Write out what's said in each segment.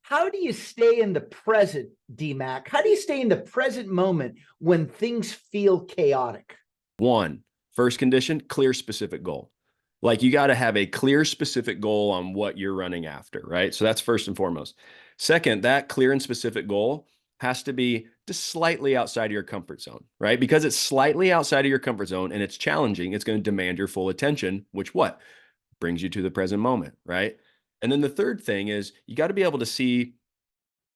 how do you stay in the present, DMAC? How do you stay in the present moment when things feel chaotic? One, first condition, clear specific goal. Like you got to have a clear specific goal on what you're running after, right? So that's first and foremost. Second, that clear and specific goal has to be just slightly outside of your comfort zone, right? Because it's slightly outside of your comfort zone and it's challenging, it's going to demand your full attention, which what? Brings you to the present moment, right? And then the third thing is you got to be able to see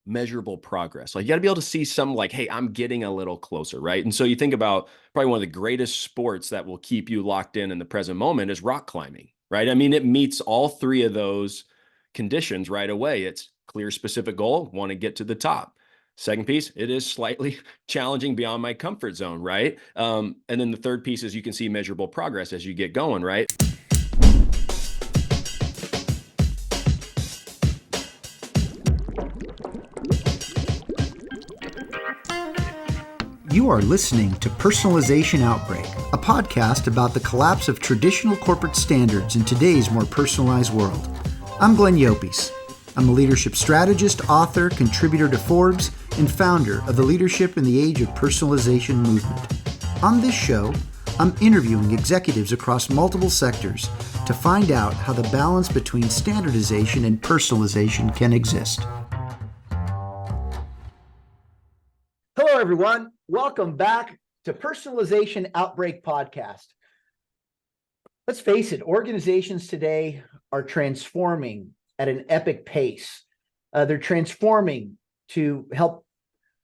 measurable progress. Like you got to be able to see some like, hey, I'm getting a little closer, right? And so you think about probably one of the greatest sports that will keep you locked in the present moment is rock climbing, right? I mean, it meets all three of those conditions right away. It's clear, specific goal, want to get to the top. Second piece, it is slightly challenging beyond my comfort zone, right? And then the third piece is you can see measurable progress as you get going, right? You are listening to Personalization Outbreak, a podcast about the collapse of traditional corporate standards in today's more personalized world. I'm Glenn Llopis. I'm a leadership strategist, author, contributor to Forbes, and founder of the Leadership in the Age of Personalization movement. On this show, I'm interviewing executives across multiple sectors to find out how the balance between standardization and personalization can exist. Hello, everyone. Welcome back to Personalization Outbreak Podcast. Let's face it, organizations today are transforming at an epic pace. They're transforming to help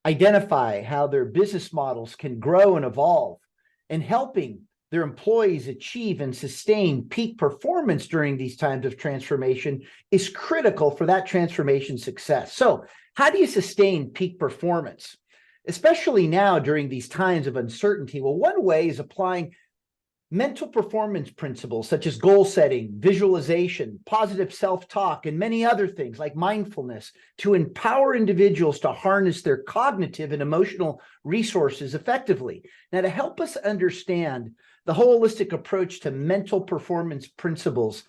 identify how their business models can grow and evolve, and helping their employees achieve and sustain peak performance during these times of transformation is critical for that transformation success. So, how do you sustain peak performance? Especially now during these times of uncertainty? Well, one way is applying mental performance principles such as goal setting, visualization, positive self-talk, and many other things like mindfulness to empower individuals to harness their cognitive and emotional resources effectively. Now, to help us understand the holistic approach to mental performance principles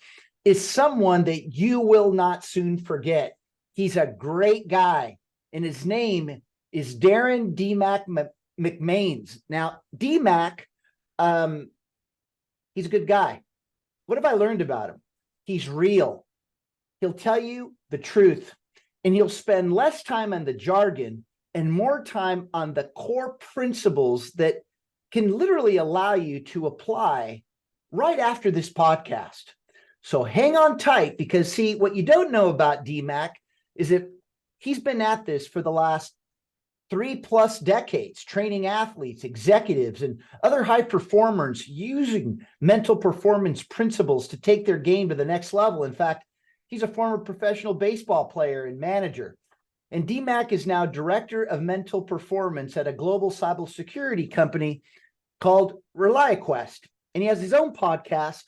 is someone that you will not soon forget. He's a great guy, and his name is Derin McMains. Now, DMAC, he's a good guy. What have I learned about him? He's real. He'll tell you the truth, and he'll spend less time on the jargon and more time on the core principles that can literally allow you to apply right after this podcast. So hang on tight, because see, what you don't know about DMAC is that he's been at this for the last 3+ decades, training athletes, executives, and other high performers using mental performance principles to take their game to the next level. In fact, he's a former professional baseball player and manager. And DMAC is now director of mental performance at a global cybersecurity company called ReliaQuest. And he has his own podcast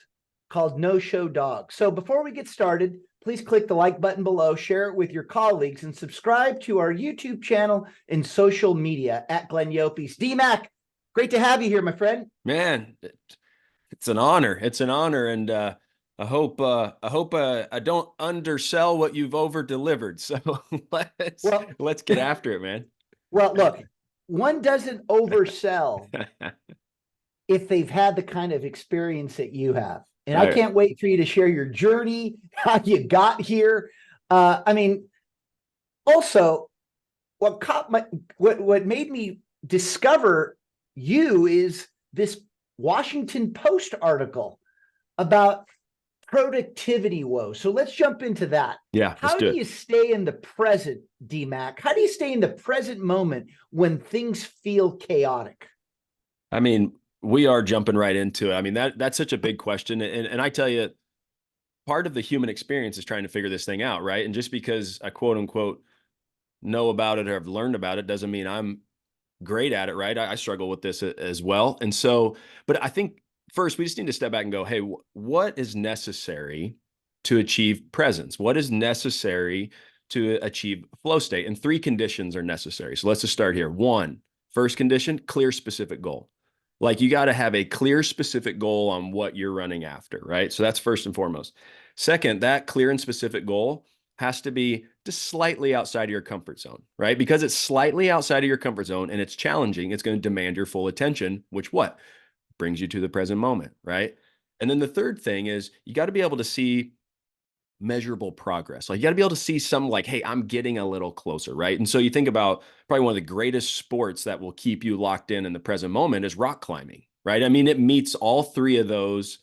called No Show Dog. So before we get started, please click the like button below, share it with your colleagues, and subscribe to our YouTube channel and social media at Glenn Llopis. DMAC, great to have you here, my friend. Man, it's an honor. It's an honor. And I hope I don't undersell what you've over delivered. So let's get after it, man. Well, look, one doesn't oversell if they've had the kind of experience that you have. And I can't wait for you to share your journey, how you got here. Also, what made me discover you is this Washington Post article about productivity woes. So let's jump into that. Yeah. How do you stay in the present, DMAC? How do you stay in the present moment when things feel chaotic? I mean, we are jumping right into it. I mean, that's such a big question. And I tell you, part of the human experience is trying to figure this thing out, right? And just because I quote unquote know about it or have learned about it doesn't mean I'm great at it, right? I struggle with this as well. And so, but I think first we just need to step back and go, hey, what is necessary to achieve presence? What is necessary to achieve flow state? And 3 conditions are necessary. So let's just start here. 1, first condition, clear specific goal. Like you got to have a clear specific goal on what you're running after, right? So that's first and foremost. Second, that clear and specific goal has to be just slightly outside of your comfort zone, right? Because it's slightly outside of your comfort zone and it's challenging, it's going to demand your full attention, which what? Brings you to the present moment, right? And then the third thing is you got to be able to see measurable progress. Like you got to be able to see some like, hey, I'm getting a little closer, right? And so you think about probably one of the greatest sports that will keep you locked in the present moment is rock climbing, right? I mean, it meets all three of those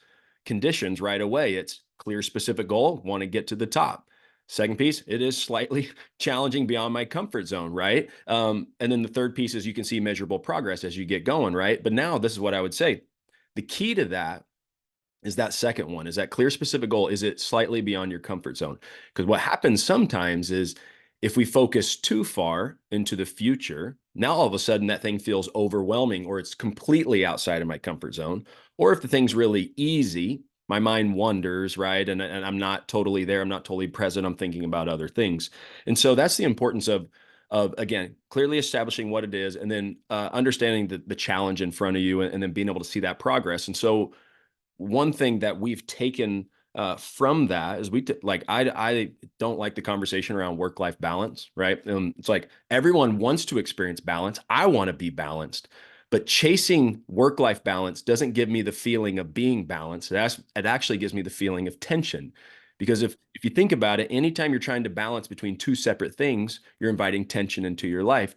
conditions right away. It's clear, specific goal, want to get to the top. Second piece, it is slightly challenging beyond my comfort zone, right? And then the third piece is you can see measurable progress as you get going, right? But now this is what I would say. The key to that is that second one, is that clear, specific goal. Is it slightly beyond your comfort zone? Because what happens sometimes is if we focus too far into the future, now all of a sudden that thing feels overwhelming or it's completely outside of my comfort zone. Or if the thing's really easy, my mind wanders, right? And I'm not totally there. I'm not totally present. I'm thinking about other things. And so that's the importance of again, clearly establishing what it is and then understanding the challenge in front of you and then being able to see that progress. And so one thing that we've taken from that is like I don't like the conversation around work-life balance, right? It's like everyone wants to experience balance. I want to be balanced, but chasing work-life balance doesn't give me the feeling of being balanced. It actually gives me the feeling of tension. Because if you think about it, anytime you're trying to balance between two separate things, you're inviting tension into your life.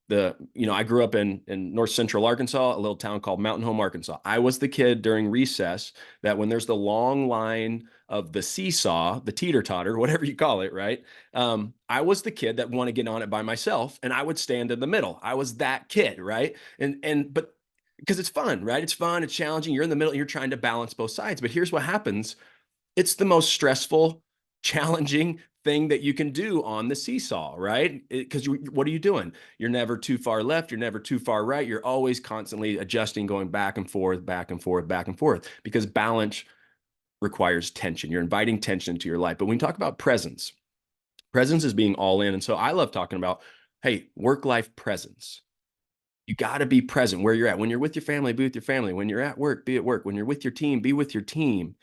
I grew up in north central Arkansas, a little town called Mountain Home, Arkansas. I was the kid during recess that when there's the long line of the seesaw, the teeter-totter, whatever you call it, right? I was the kid that wanted to get on it by myself and I would stand in the middle. I was that kid, right? But because it's fun, right? It's fun, it's challenging. You're in the middle, you're trying to balance both sides. But here's what happens. It's the most stressful, challenging thing that you can do on the seesaw, right? Because what are you doing? You're never too far left. You're never too far right. You're always constantly adjusting, going back and forth, back and forth, back and forth, because balance requires tension. You're inviting tension into your life. But when you talk about presence is being all in. And so I love talking about, hey, work-life presence. You got to be present where you're at. When you're with your family, be with your family. When you're at work, be at work. When you're with your team, be with your team.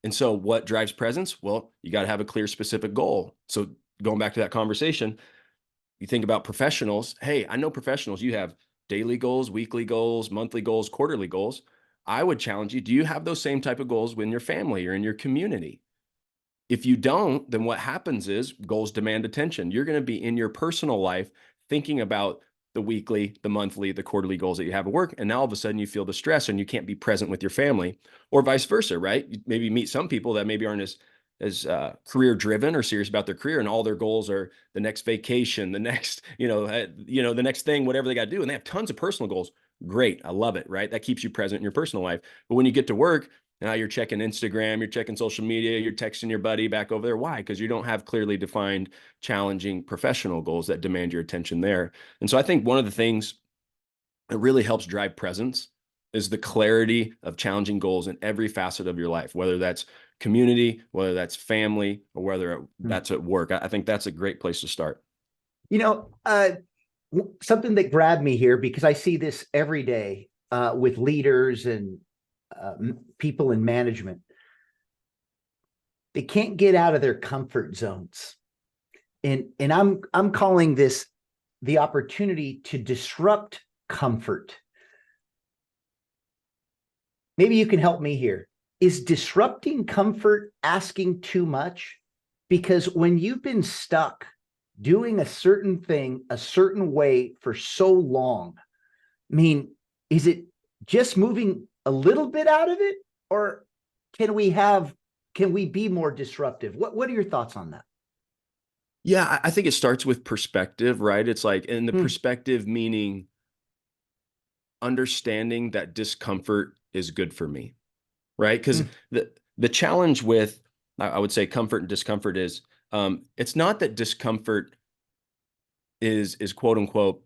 And so what drives presence? Well, you got to have a clear, specific goal. So going back to that conversation, you think about professionals. Hey, I know professionals, you have daily goals, weekly goals, monthly goals, quarterly goals. I would challenge you. Do you have those same type of goals with your family or in your community? If you don't, then what happens is goals demand attention. You're going to be in your personal life thinking about the weekly, the monthly, the quarterly goals that you have at work. And now all of a sudden you feel the stress and you can't be present with your family, or vice versa, right? You maybe meet some people that maybe aren't as career driven or serious about their career, and all their goals are the next vacation, the next, the next thing, whatever they got to do. And they have tons of personal goals. Great. I love it. Right. That keeps you present in your personal life. But when you get to work, now you're checking Instagram, you're checking social media, you're texting your buddy back over there. Why? Because you don't have clearly defined, challenging professional goals that demand your attention there. And so I think one of the things that really helps drive presence is the clarity of challenging goals in every facet of your life, whether that's community, whether that's family, or whether that's at work. I think that's a great place to start. Something that grabbed me here, because I see this every day with leaders and people in management. They can't get out of their comfort zones. And I'm calling this the opportunity to disrupt comfort. Maybe you can help me here. Is disrupting comfort asking too much? Because when you've been stuck doing a certain thing a certain way for so long, I mean, is it just moving a little bit out of it, or can we be more disruptive? What are your thoughts on that? Yeah, I think it starts with perspective, right? It's like, and the perspective meaning understanding that discomfort is good for me, right? Because the challenge with, I would say, comfort and discomfort is, it's not that discomfort is quote unquote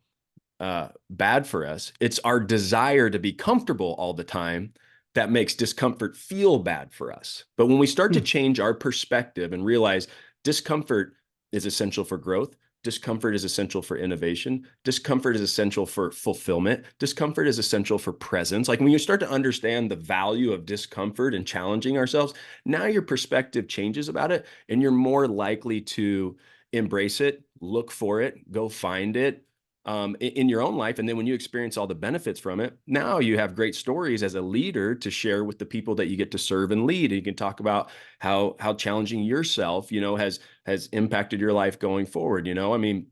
bad for us. It's our desire to be comfortable all the time that makes discomfort feel bad for us. But when we start to change our perspective and realize discomfort is essential for growth, discomfort is essential for innovation. Discomfort is essential for fulfillment. Discomfort is essential for presence. Like when you start to understand the value of discomfort and challenging ourselves, now your perspective changes about it, and you're more likely to embrace it, look for it, go find it in your own life. And then when you experience all the benefits from it, now you have great stories as a leader to share with the people that you get to serve and lead. And you can talk about how challenging yourself, has impacted your life going forward. I mean,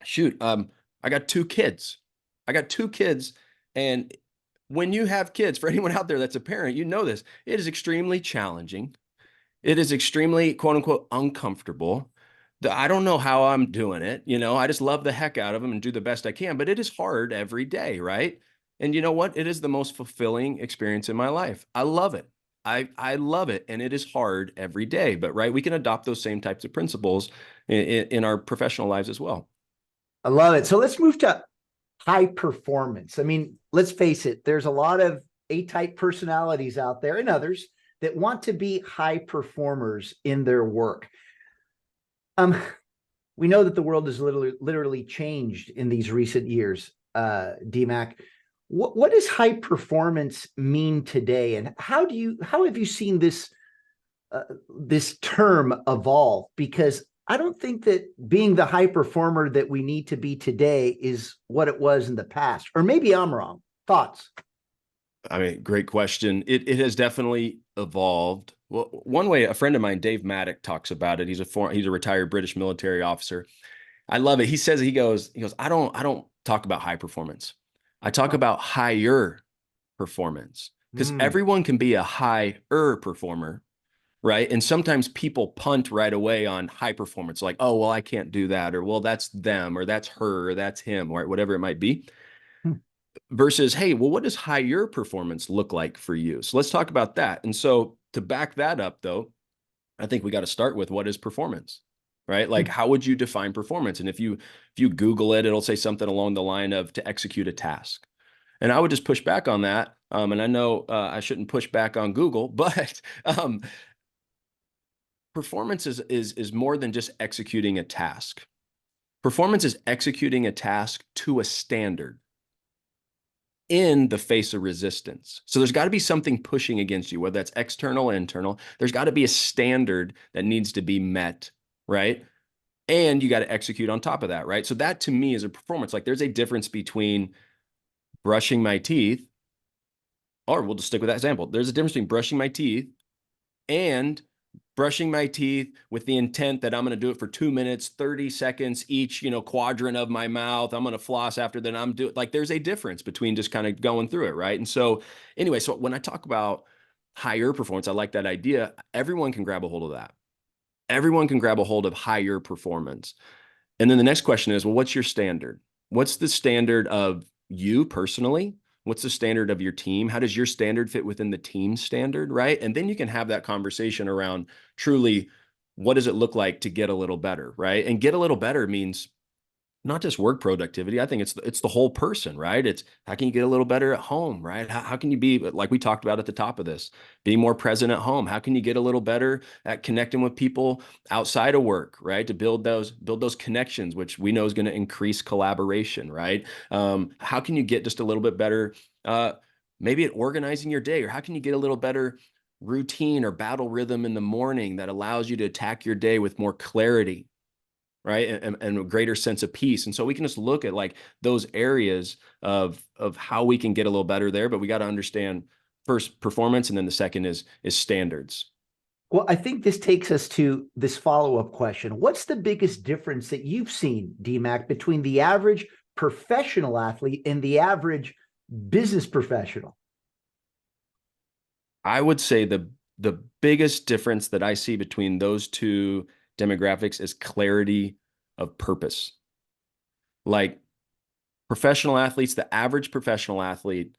shoot, I got two kids. And when you have kids, for anyone out there that's a parent, this, it is extremely challenging. It is extremely, quote unquote, uncomfortable. I don't know how I'm doing it. I just love the heck out of them and do the best I can, but it is hard every day, right? And you know what? It is the most fulfilling experience in my life. I love it. I love it. And it is hard every day, but right, we can adopt those same types of principles in our professional lives as well. I love it. So let's move to high performance. I mean, let's face it, there's a lot of A-type personalities out there and others that want to be high performers in their work. We know that the world has literally changed in these recent years. DMAC, what does high performance mean today, and how have you seen this term evolve? Because I don't think that being the high performer that we need to be today is what it was in the past, or maybe I'm wrong. Thoughts? I mean, great question. It has definitely evolved. Well, one way, a friend of mine, Dave Maddock, talks about it. He's a retired British military officer. I love it. He goes, I don't talk about high performance. I talk about higher performance, because everyone can be a higher performer, right? And sometimes people punt right away on high performance, like, oh, well, I can't do that, or well, that's them, or that's her, or that's him, or whatever it might be. Versus, hey, well, what does higher performance look like for you? So let's talk about that. And so to back that up, though, I think we got to start with, what is performance, right? Like, how would you define performance? And if you Google it, it'll say something along the line of to execute a task. And I would just push back on that. And I know I shouldn't push back on Google, but performance is more than just executing a task. Performance is executing a task to a standard in the face of resistance. So there's got to be something pushing against you, whether that's external or internal. There's got to be a standard that needs to be met, right? And you got to execute on top of that, right? So that to me is a performance. Like, there's a difference between brushing my teeth, or we'll just stick with that example. There's a difference between brushing my teeth and brushing my teeth with the intent that I'm going to do it for 2 minutes, 30 seconds each, quadrant of my mouth. I'm going to floss after that. I'm doing, like, there's a difference between just kind of going through it, right? And so anyway, so when I talk about higher performance, I like that idea. Everyone can grab a hold of that. Everyone can grab a hold of higher performance. And then the next question is, well, what's your standard? What's the standard of you personally? What's the standard of your team? How does your standard fit within the team standard, right? And then you can have that conversation around truly, what does it look like to get a little better, right? And get a little better means not just work productivity. I think it's the whole person, right? It's how can you get a little better at home, right? How can you be, like we talked about at the top of this, be more present at home? How can you get a little better at connecting with people outside of work, right? To build those connections, which we know is going to increase collaboration, right? How can you get just a little bit better, maybe at organizing your day, or how can you get a little better routine or battle rhythm in the morning that allows you to attack your day with more clarity, right? And a greater sense of peace. And so we can just look at like those areas of how we can get a little better there, but we got to understand first performance, and then the second is standards. Well, I think this takes us to this follow-up question. What's the biggest difference that you've seen, DMAC, between the average professional athlete and the average business professional? I would say the biggest difference that I see between those two demographics is clarity of purpose. Like, professional athletes, the average professional athlete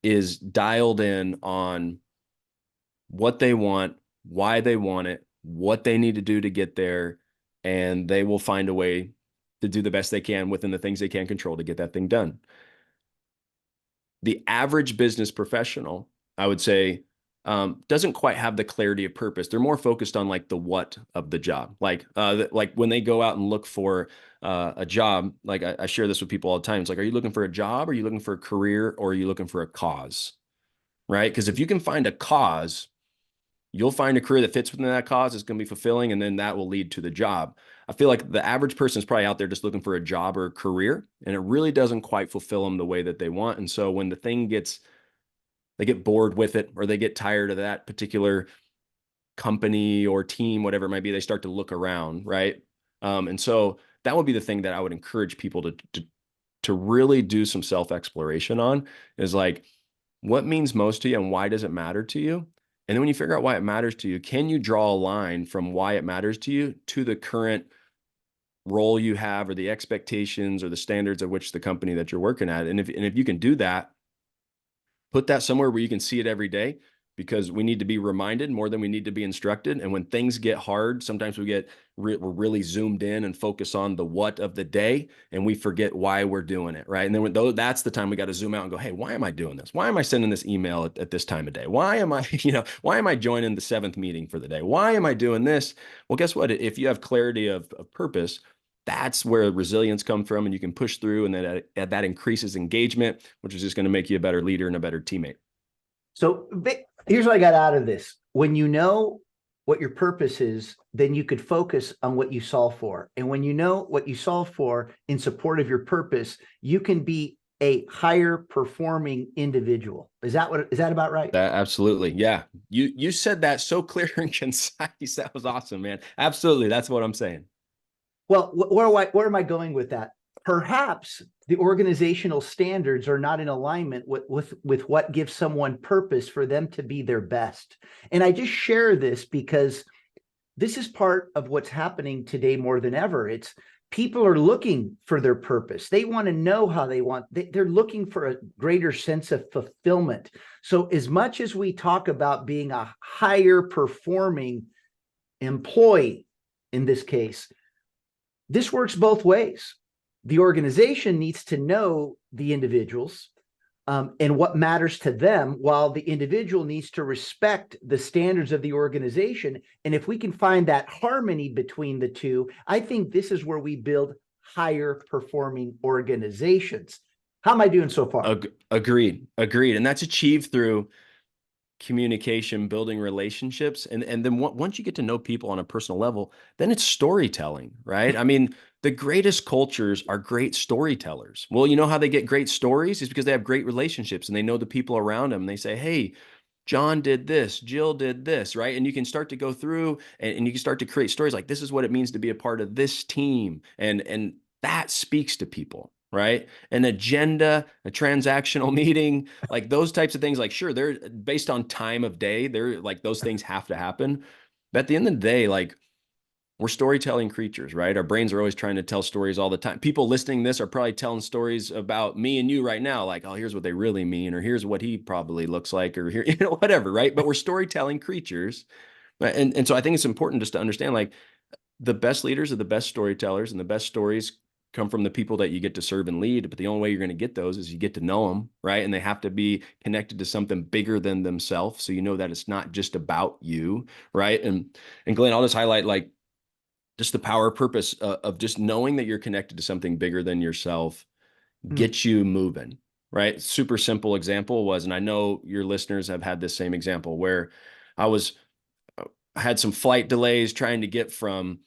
is dialed in on what they want, why they want it, what they need to do to get there, and they will find a way to do the best they can within the things they can control to get that thing done. The average business professional, I would say, doesn't quite have the clarity of purpose. They're more focused on like the what of the job. Like when they go out and look for a job, like I share this with people all the time. It's like, are you looking for a job? Are you looking for a career? Or are you looking for a cause? Right? Because if you can find a cause, you'll find a career that fits within that cause. It's going to be fulfilling, and then that will lead to the job. I feel like the average person is probably out there just looking for a job or a career, and it really doesn't quite fulfill them the way that they want. And so when the thing they get bored with it, or they get tired of that particular company or team, whatever it might be, they start to look around, right? And so that would be the thing that I would encourage people to really do some self-exploration on, is like, what means most to you and why does it matter to you? And then when you figure out why it matters to you, can you draw a line from why it matters to you to the current role you have, or the expectations or the standards of which the company that you're working at? And if you can do that, put that somewhere where you can see it every day, because we need to be reminded more than we need to be instructed. And when things get hard, sometimes we're really zoomed in and focus on the what of the day, and we forget why we're doing it, right? And then that's the time we got to zoom out and go, hey, why am I doing this? Why am I sending this email at this time of day? Why am I, why am I joining the 7th meeting for the day? Why am I doing this? Well, guess what? If you have clarity of purpose, that's where resilience comes from, and you can push through, and then that increases engagement, which is just going to make you a better leader and a better teammate. So here's what I got out of this. When you know what your purpose is, then you could focus on what you solve for. And when you know what you solve for in support of your purpose, you can be a higher performing individual. Is that about right? Absolutely. Yeah. You said that so clear and concise. That was awesome, man. Absolutely. That's what I'm saying. Well, where am I going with that? Perhaps the organizational standards are not in alignment with what gives someone purpose for them to be their best. And I just share this because this is part of what's happening today more than ever. It's people are looking for their purpose. They want to know how they're looking for a greater sense of fulfillment. So as much as we talk about being a higher performing employee, in this case, this works both ways. The organization needs to know the individuals and what matters to them, while the individual needs to respect the standards of the organization. And if we can find that harmony between the two, I think this is where we build higher performing organizations. How am I doing so far? Agreed. And that's achieved through communication, building relationships. And then once you get to know people on a personal level, then it's storytelling, right? I mean, the greatest cultures are great storytellers. Well, you know how they get great stories is because they have great relationships, and they know the people around them. And they say, hey, John did this, Jill did this, right? And you can start to go through and you can start to create stories like, this is what it means to be a part of this team. And that speaks to people, right? An agenda, a transactional meeting, like those types of things, like, sure, they're based on time of day. They're like, those things have to happen. But at the end of the day, like, we're storytelling creatures, right? Our brains are always trying to tell stories all the time. People listening to this are probably telling stories about me and you right now, like, oh, here's what they really mean, or here's what he probably looks like, or here, whatever, right? But we're storytelling creatures. And so I think it's important just to understand, like, the best leaders are the best storytellers, and the best stories come from the people that you get to serve and lead. But the only way you're going to get those is you get to know them, right? And they have to be connected to something bigger than themselves. So you know that it's not just about you, right? And Glenn, I'll just highlight, like, just the power purpose of just knowing that you're connected to something bigger than yourself gets you moving, right? Super simple example was, and I know your listeners have had this same example, where I had some flight delays trying to get from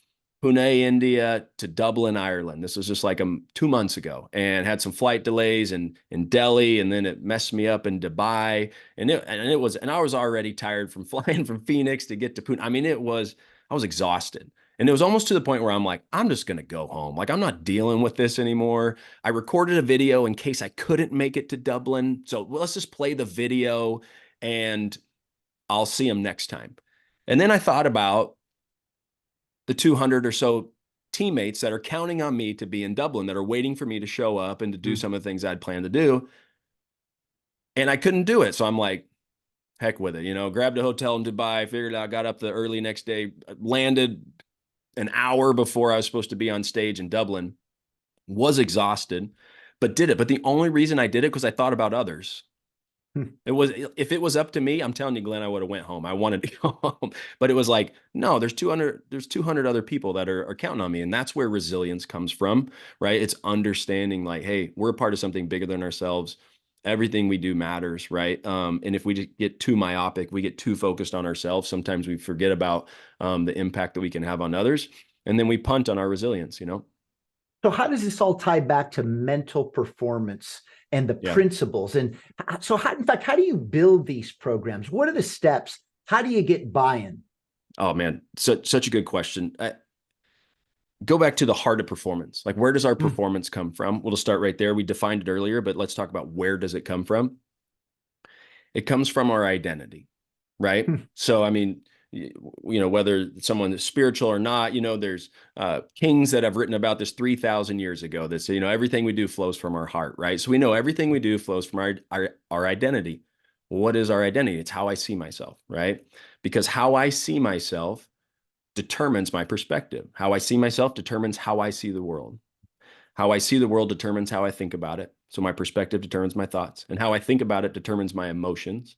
Pune, India to Dublin, Ireland. This was just like 2 months ago, and had some flight delays in Delhi, and then it messed me up in Dubai. And I was already tired from flying from Phoenix to get to Pune. I mean, I was exhausted. And it was almost to the point where I'm like, I'm just going to go home. Like, I'm not dealing with this anymore. I recorded a video in case I couldn't make it to Dublin. So let's just play the video and I'll see them next time. And then I thought about the 200 or so teammates that are counting on me to be in Dublin, that are waiting for me to show up and to do some of the things I'd planned to do. And I couldn't do it. So I'm like, heck with it, grabbed a hotel in Dubai, figured out, got up the early next day, landed an hour before I was supposed to be on stage in Dublin, was exhausted, but did it. But the only reason I did it, because I thought about others. If it was up to me, I'm telling you, Glenn, I would have went home. I wanted to go home, but it was like, no, there's 200 other people that are counting on me. And that's where resilience comes from, right? It's understanding like, hey, we're a part of something bigger than ourselves. Everything we do matters, right? And if we just get too myopic, we get too focused on ourselves. Sometimes we forget about the impact that we can have on others. And then we punt on our resilience, So how does this all tie back to mental performance and the Yeah. principles? And so in fact, how do you build these programs? What are the steps? How do you get buy-in? Oh man, such a good question. Go back to the heart of performance. Like, where does our performance come from? We'll just start right there. We defined it earlier, but let's talk about where does it come from? It comes from our identity, right? So, I mean, whether someone is spiritual or not, there's kings that have written about this 3,000 years ago that say, everything we do flows from our heart, right? So we know everything we do flows from our identity. What is our identity? It's how I see myself, right? Because how I see myself determines my perspective. How I see myself determines how I see the world. How I see the world determines how I think about it. So my perspective determines my thoughts. And how I think about it determines my emotions,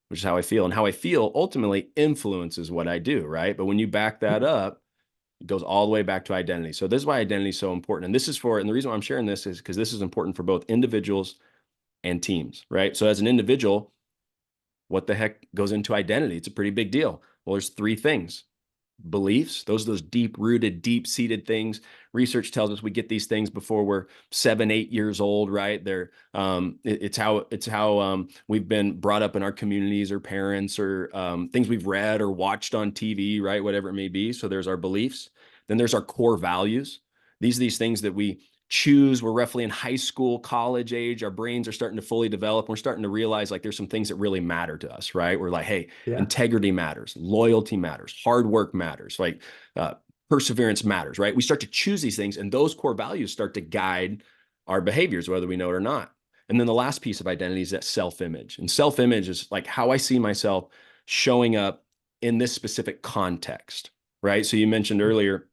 which is how I feel. And how I feel ultimately influences what I do, right? But when you back that up, it goes all the way back to identity. So this is why identity is so important. And the reason why I'm sharing this is because this is important for both individuals and teams, right? So as an individual, what the heck goes into identity? It's a pretty big deal. Well, there's three things: beliefs. Those deep-rooted, deep-seated things. Research tells us we get these things before we're 7, 8 years old, right? It's how we've been brought up in our communities or parents or things we've read or watched on TV, right? Whatever it may be. So there's our beliefs. Then there's our core values. These things that we choose. We're roughly in high school, college age. Our brains are starting to fully develop. We're starting to realize like there's some things that really matter to us, right? We're like, hey, Yeah. integrity matters, loyalty matters, hard work matters, like perseverance matters, right? We start to choose these things, and those core values start to guide our behaviors, whether we know it or not. And then the last piece of identity is that self-image. And self-image is like how I see myself showing up in this specific context, right? So you mentioned earlier,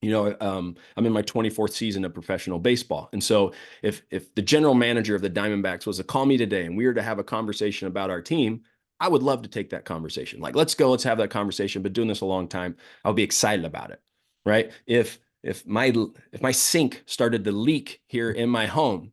I'm in my 24th season of professional baseball. And so if the general manager of the Diamondbacks was to call me today and we were to have a conversation about our team, I would love to take that conversation. Like, let's have that conversation. But doing this a long time, I'll be excited about it, right? If my sink started to leak here in my home,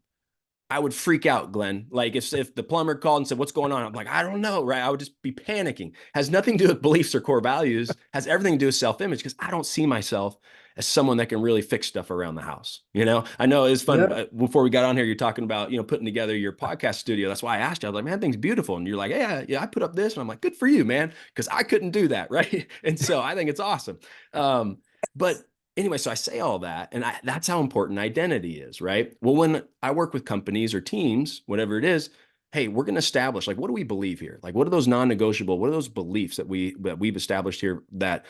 I would freak out, Glenn. Like if the plumber called and said, "What's going on?" I'm like, I don't know, right? I would just be panicking. Has nothing to do with beliefs or core values, has everything to do with self-image, because I don't see myself as someone that can really fix stuff around the house. I know it's fun. Yeah. Before we got on here, you're talking about, putting together your podcast studio. That's why I asked you. I was like, man, that thing's beautiful. And you're like, yeah, I put up this. And I'm like, good for you, man. Because I couldn't do that, right? And so I think it's awesome. But anyway, so I say all that, and that's how important identity is, right? Well, when I work with companies or teams, whatever it is, hey, we're going to establish, like, what do we believe here? Like, what are those non-negotiable? What are those beliefs that we've established here that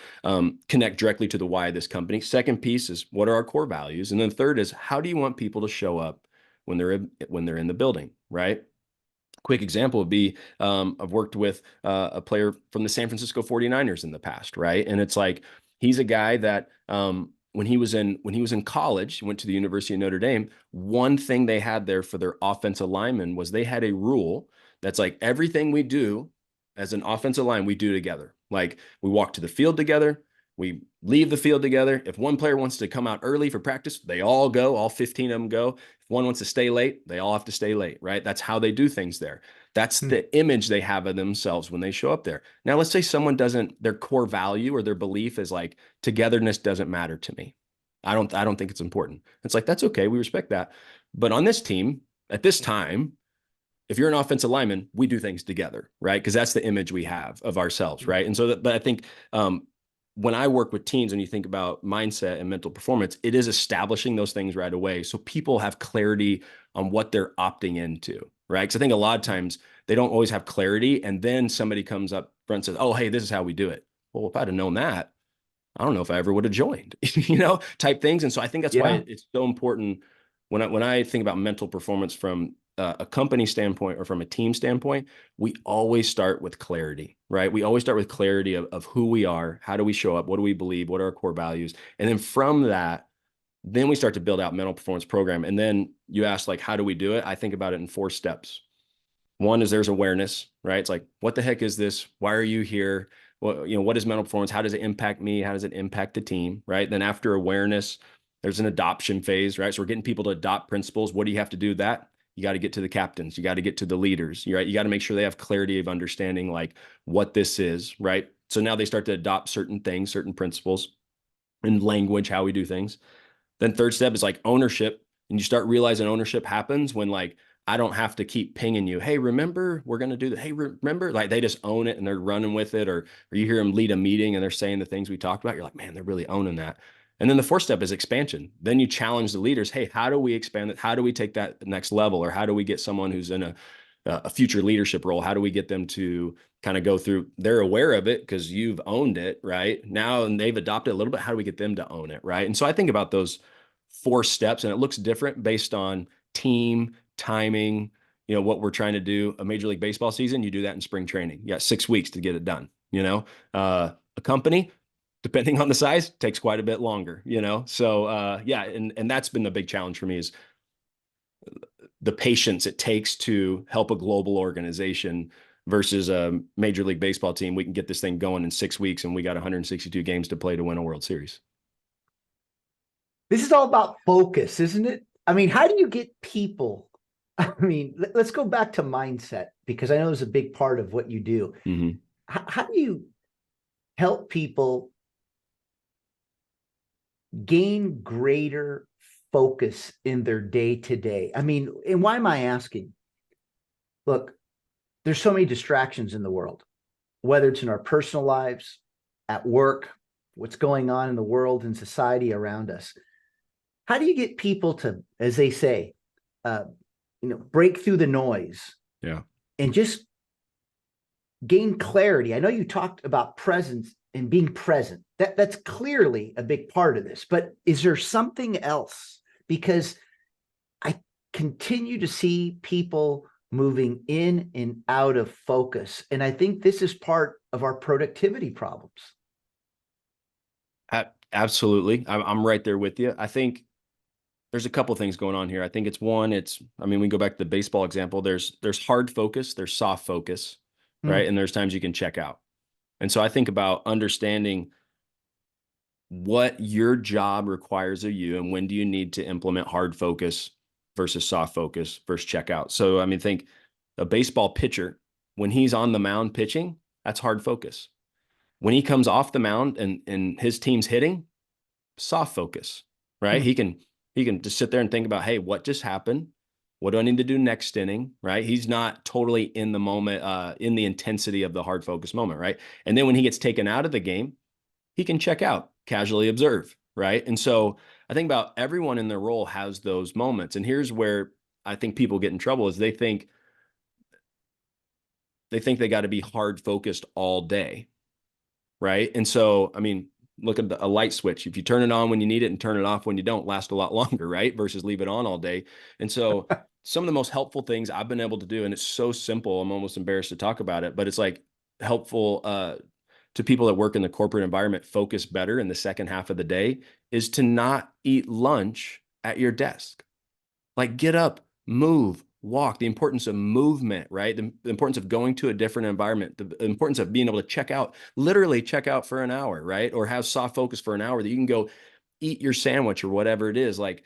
connect directly to the why of this company? Second piece is, what are our core values? And then third is, how do you want people to show up when they're in the building, right? Quick example would be I've worked with a player from the San Francisco 49ers in the past, right? And it's like, he's a guy that when he was in college, he went to the University of Notre Dame. One thing they had there for their offensive linemen was they had a rule that's like, everything we do as an offensive line, we do together. Like, we walk to the field together, we leave the field together. If one player wants to come out early for practice, they all go, all 15 of them go. If one wants to stay late, they all have to stay late, right? That's how they do things there. That's the image they have of themselves when they show up there. Now, let's say someone doesn't, their core value or their belief is like, togetherness doesn't matter to me. I don't think it's important. It's like, that's okay. We respect that. But on this team, at this time, if you're an offensive lineman, we do things together, right? Because that's the image we have of ourselves, right? And so, but I think when I work with teams and you think about mindset and mental performance, it is establishing those things right away so people have clarity on what they're opting into, right? Because I think a lot of times they don't always have clarity, and then somebody comes up front and says, "Oh, hey, this is how we do it." Well, if I'd have known that, I don't know if I ever would have joined, type things. And so I think that's why it's so important when I think about mental performance from a company standpoint or from a team standpoint, we always start with clarity, right? We always start with clarity of who we are, how do we show up, what do we believe, what are our core values? And then from that, then we start to build out mental performance program. And then you ask, like, how do we do it? I think about it in 4 steps. One is there's awareness, right? It's like, what the heck is this? Why are you here? What is mental performance? How does it impact me? How does it impact the team, right? Then after awareness, there's an adoption phase, right? So we're getting people to adopt principles. What do you have to do that? You got to get to the captains. You got to get to the leaders, right? You got to make sure they have clarity of understanding like what this is, right? So now they start to adopt certain things, certain principles and language, how we do things. Then third step is like ownership. And you start realizing ownership happens when like, I don't have to keep pinging you. Hey, remember, we're going to do that. Hey, remember, like they just own it and they're running with it. Or you hear them lead a meeting and they're saying the things we talked about. You're like, man, they're really owning that. And then the fourth step is expansion. Then you challenge the leaders. Hey, how do we expand it? How do we take that next level? Or how do we get someone who's in a future leadership role? How do we get them to kind of go through? They're aware of it because you've owned it, right? Now, and they've adopted it a little bit. How do we get them to own it, right? And so I think about those 4 steps, and it looks different based on team, timing, what we're trying to do. A Major League Baseball season, you do that in spring training. You got 6 weeks to get it done. A company, depending on the size, takes quite a bit longer, So yeah, and that's been the big challenge for me is the patience it takes to help a global organization versus a Major League Baseball team. We can get this thing going in 6 weeks and we got 162 games to play to win a World Series. This is all about focus, isn't it? I mean, how do you get people? I mean, let's go back to mindset, because I know it's a big part of what you do. Mm-hmm. How do you help people gain greater focus in their day-to-day? I mean, and why am I asking? Look, there's so many distractions in the world, whether it's in our personal lives, at work, what's going on in the world and society around us. How do you get people to, as they say, break through the noise? Yeah. And just gain clarity? I know you talked about presence and being present. That's clearly a big part of this, but is there something else? Because I continue to see people moving in and out of focus. And I think this is part of our productivity problems. Absolutely. I'm right there with you. I think there's a couple of things going on here. I think it's one, we go back to the baseball example. There's hard focus, there's soft focus, right? And there's times you can check out. And so I think about understanding what your job requires of you and when do you need to implement hard focus versus soft focus versus check out. So, think a baseball pitcher, when he's on the mound pitching, that's hard focus. When he comes off the mound and his team's hitting, soft focus, right? He can just sit there and think about, hey, what just happened? What do I need to do next inning, right? He's not totally in the moment, in the intensity of the hard focus moment, right? And then when he gets taken out of the game, he can check out, casually observe, right? And so I think about everyone in their role has those moments. And here's where I think people get in trouble is they think they got to be hard focused all day, right? And so, look at a light switch. If you turn it on when you need it and turn it off when you don't, last a lot longer, right? Versus leave it on all day. And so some of the most helpful things I've been able to do, and it's so simple, I'm almost embarrassed to talk about it, but it's like helpful to people that work in the corporate environment, focus better in the second half of the day, is to not eat lunch at your desk. Like get up, move, walk, the importance of movement, right? The importance of going to a different environment, the importance of being able to check out, literally check out for an hour, right? Or have soft focus for an hour that you can go eat your sandwich or whatever it is. Like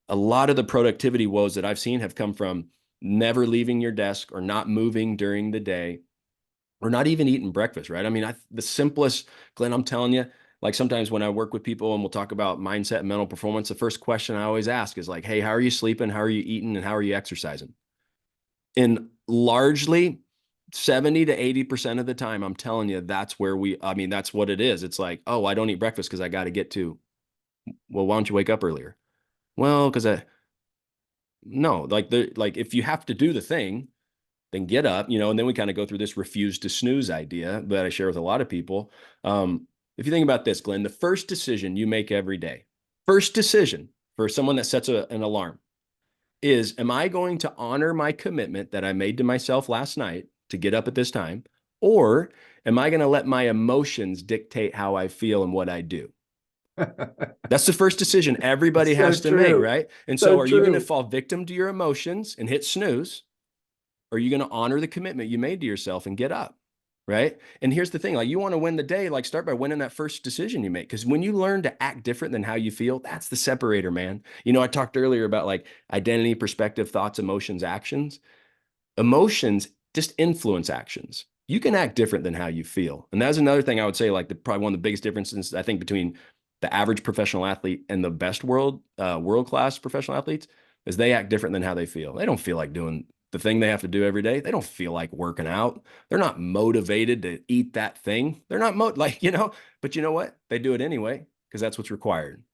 a lot of the productivity woes that I've seen have come from never leaving your desk or not moving during the day or not even eating breakfast, right? The simplest, Glenn, I'm telling you, like sometimes when I work with people and we'll talk about mindset and mental performance, the first question I always ask is like, hey, how are you sleeping? How are you eating? And how are you exercising? And largely 70 to 80% of the time, I'm telling you, that's where that's what it is. It's like, oh, I don't eat breakfast because I got to get to, well, why don't you wake up earlier? Well, because no, like if you have to do the thing, then get up, and then we kind of go through this refuse to snooze idea that I share with a lot of people. If you think about this, Glenn, the first decision you make every day, first decision for someone that sets an alarm is, am I going to honor my commitment that I made to myself last night to get up at this time? Or am I going to let my emotions dictate how I feel and what I do? That's the first decision everybody has to make, right? And so are you going to fall victim to your emotions and hit snooze? or are you going to honor the commitment you made to yourself and get up? Right. And here's the thing, like you want to win the day, like start by winning that first decision you make. Because when you learn to act different than how you feel, that's the separator, man. You know, I talked earlier about like identity, perspective, thoughts, emotions, actions. Emotions just influence actions. You can act different than how you feel. And that's another thing I would say, like probably one of the biggest differences I think between the average professional athlete and the best world-class professional athletes is they act different than how they feel. They don't feel like doing the thing they have to do every day. They don't feel like working out. They're not motivated to eat that thing. They're not but you know what? They do it anyway because that's what's required.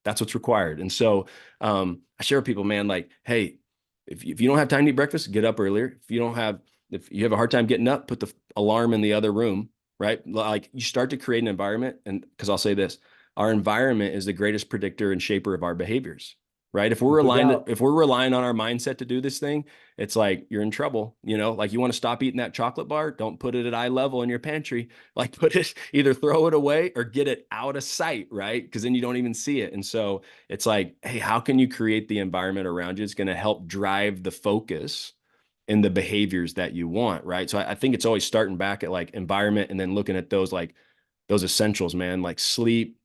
That's what's required. And so I share with people, man, like, hey, if you don't have time to eat breakfast, get up earlier. If you have a hard time getting up, put the alarm in the other room, right? Like you start to create an environment. And because I'll say this, our environment is the greatest predictor and shaper of our behaviors, right? If we're relying on our mindset to do this thing, it's like you're in trouble. Like you want to stop eating that chocolate bar, don't put it at eye level in your pantry. Like either throw it away or get it out of sight, right? Because then you don't even see it. And so it's like, hey, how can you create the environment around you? It's going to help drive the focus and the behaviors that you want, right? So I think it's always starting back at like environment and then looking at those essentials, man, like sleep,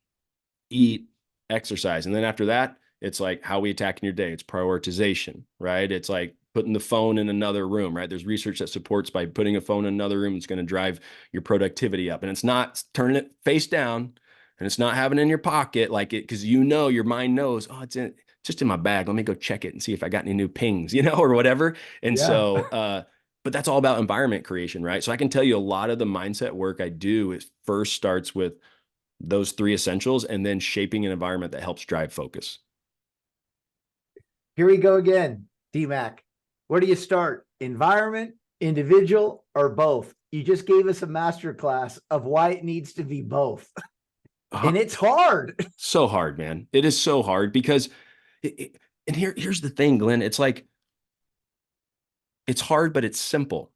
eat, exercise. And then after that, it's like how we attack in your day. It's prioritization, right? It's like putting the phone in another room, right? There's research that supports by putting a phone in another room, it's going to drive your productivity up. And it's not turning it face down and it's not having it in your pocket like it, because your mind knows, oh, it's just in my bag. Let me go check it and see if I got any new pings, or whatever. And so, but that's all about environment creation, right? So I can tell you a lot of the mindset work I do is first starts with those three essentials and then shaping an environment that helps drive focus. Here we go again, DMAC. Where do you start? Environment, individual, or both? You just gave us a masterclass of why it needs to be both. And it's hard. So hard, man. It is so hard because, and here's the thing, Glenn. It's like, it's hard, but it's simple.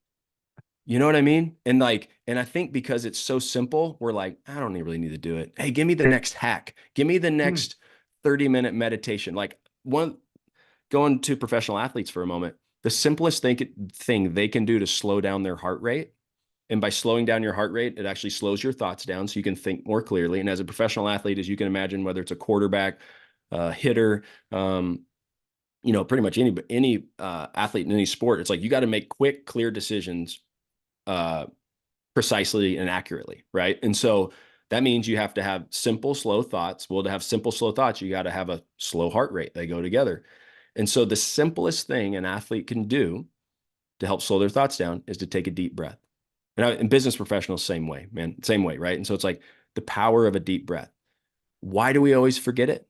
You know what I mean? And I think because it's so simple, we're like, I don't really need to do it. Hey, give me the next hack. Give me the next 30-minute meditation. Like going to professional athletes for a moment, the simplest thing they can do to slow down their heart rate. And by slowing down your heart rate, it actually slows your thoughts down so you can think more clearly. And as a professional athlete, as you can imagine, whether it's a quarterback, hitter, pretty much any athlete in any sport, it's like you got to make quick, clear decisions precisely and accurately, right? And so that means you have to have simple, slow thoughts. Well, to have simple, slow thoughts, you got to have a slow heart rate. They go together. And so the simplest thing an athlete can do to help slow their thoughts down is to take a deep breath. And business professionals, same way, man, same way, right? And so it's like the power of a deep breath. Why do we always forget it?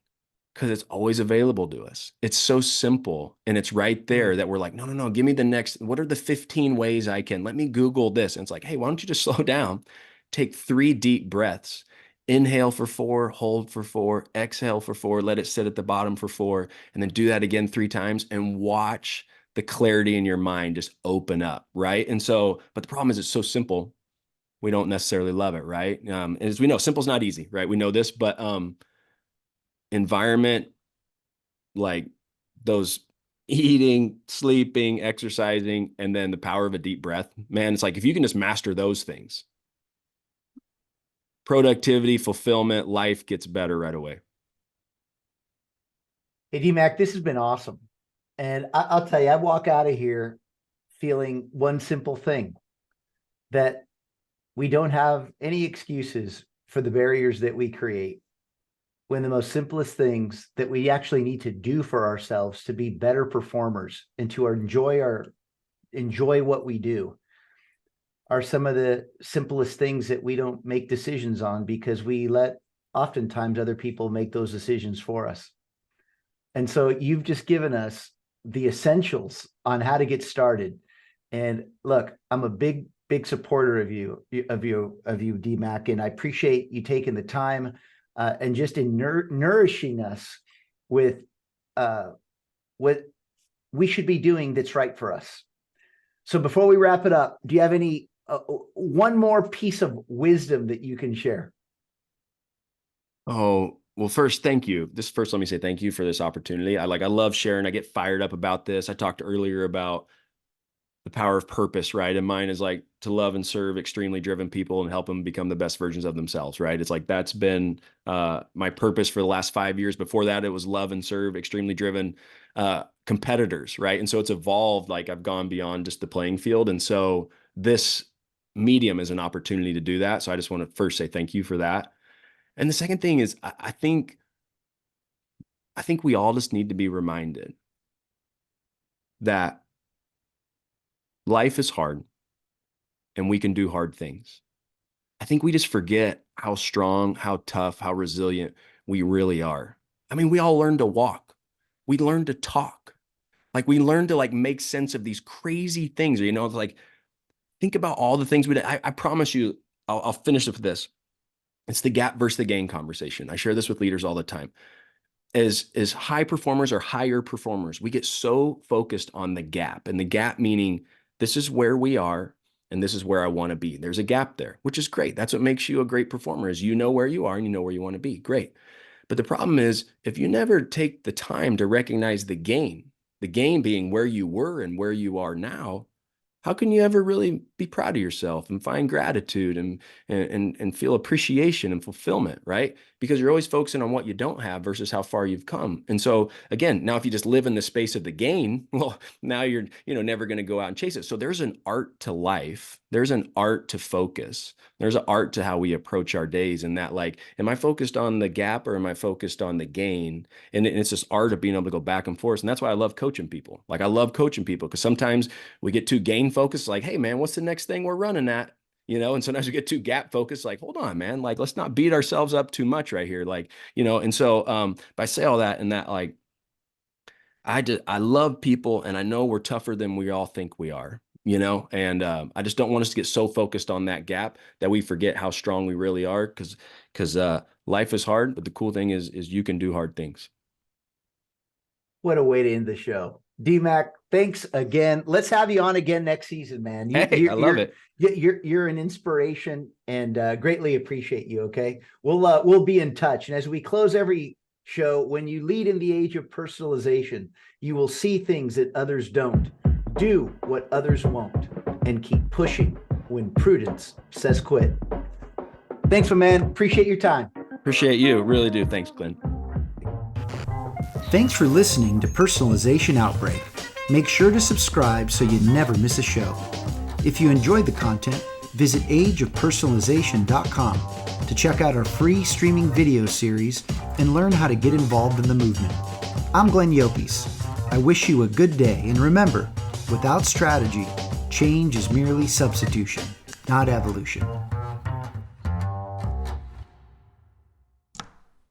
Because it's always available to us. It's so simple and it's right there that we're like, no, give me the next, what are the 15 ways I can, let me Google this. And it's like, hey, why don't you just slow down, take 3 deep breaths, inhale for 4, hold for 4, exhale for 4, let it sit at the bottom for 4, and then do that again 3 times and watch the clarity in your mind just open up, right? And so, but the problem is it's so simple, we don't necessarily love it, right? As we know, simple's not easy, right? We know this, but environment, like those eating, sleeping, exercising, and then the power of a deep breath, man, it's like if you can just master those things, productivity, fulfillment, life gets better right away. Hey, DMAC, this has been awesome. And I'll tell you, I walk out of here feeling one simple thing, that we don't have any excuses for the barriers that we create, when the most simplest things that we actually need to do for ourselves to be better performers and to enjoy what we do are some of the simplest things that we don't make decisions on because we let oftentimes other people make those decisions for us. And so you've just given us the essentials on how to get started. And look, I'm a big supporter of you, DMAC, and I appreciate you taking the time and just in nourishing us with what we should be doing that's right for us. So before we wrap it up, do you have any one more piece of wisdom that you can share? Oh, well, first, thank you. Let me say thank you for this opportunity. I love sharing. I get fired up about this. I talked earlier about the power of purpose, right? And mine is like to love and serve extremely driven people and help them become the best versions of themselves, right? It's like that's been my purpose for the last 5 years. Before that, it was love and serve extremely driven competitors, right? And so it's evolved. Like I've gone beyond just the playing field, and so this medium is an opportunity to do that. So I just want to first say thank you for that. And the second thing is, I think we all just need to be reminded that life is hard and we can do hard things. I think we just forget how strong, how tough, how resilient we really are. I mean, we all learn to walk. We learn to talk. Like we learn to like make sense of these crazy things, you know, it's like, think about all the things we did. I promise you, I'll finish with this. It's the gap versus the gain conversation. I share this with leaders all the time. As high performers or higher performers, we get so focused on the gap, and the gap meaning this is where we are and this is where I want to be. There's a gap there, which is great. That's what makes you a great performer, is you know where you are and you know where you want to be. Great. But the problem is if you never take the time to recognize the gain being where you were and where you are now, how can you ever really be proud of yourself and find gratitude and feel appreciation and fulfillment, right? Because you're always focusing on what you don't have versus how far you've come. And so again, now if you just live in the space of the gain, well, now you're, never going to go out and chase it. So there's an art to life. There's an art to focus. There's an art to how we approach our days, and that like, am I focused on the gap or am I focused on the gain? And it's this art of being able to go back and forth. And that's why I love coaching people. Like I love coaching people because sometimes we get too gain focused, like, hey man, what's the next thing we're running at? And sometimes we get too gap focused, like, hold on, man, like, let's not beat ourselves up too much right here. Like, and so by say all that and that, like, I love people, and I know we're tougher than we all think we are, and I just don't want us to get so focused on that gap that we forget how strong we really are, because life is hard, but the cool thing is you can do hard things. What a way to end the show. D-Mac, thanks again. Let's have you on again next season, man. I love it. You're an inspiration, and greatly appreciate you. Okay, we'll be in touch. And as we close every show, when you lead in the age of personalization, you will see things that others don't. Do what others won't, and keep pushing when prudence says quit. Thanks, my man. Appreciate your time. Appreciate you. Really do. Thanks, Glenn. Thanks for listening to Personalization Outbreak. Make sure to subscribe so you never miss a show. If you enjoyed the content, visit ageofpersonalization.com to check out our free streaming video series and learn how to get involved in the movement. I'm Glenn Llopis. I wish you a good day, and remember, without strategy, change is merely substitution, not evolution.